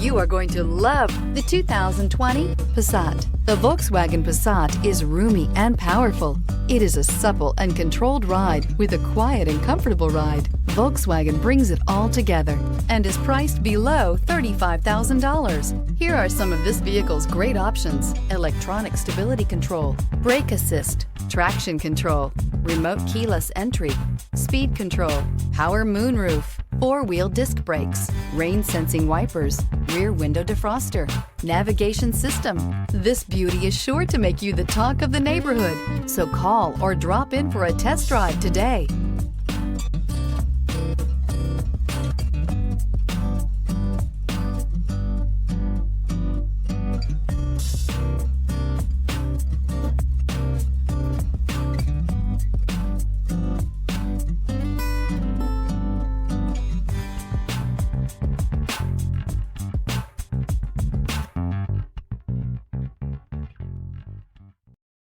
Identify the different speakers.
Speaker 1: You are going to love the 2020 Passat. The Volkswagen Passat is roomy and powerful. It is a supple and controlled ride with a quiet and comfortable ride. Volkswagen brings it all together and is priced below $35,000. Here are some of this vehicle's great options: electronic stability control, brake assist, traction control, remote keyless entry, speed control, power moonroof, four-wheel disc brakes, rain-sensing wipers, rear window defroster, navigation system. This beauty is sure to make you the talk of the neighborhood. So call or drop in for a test drive today.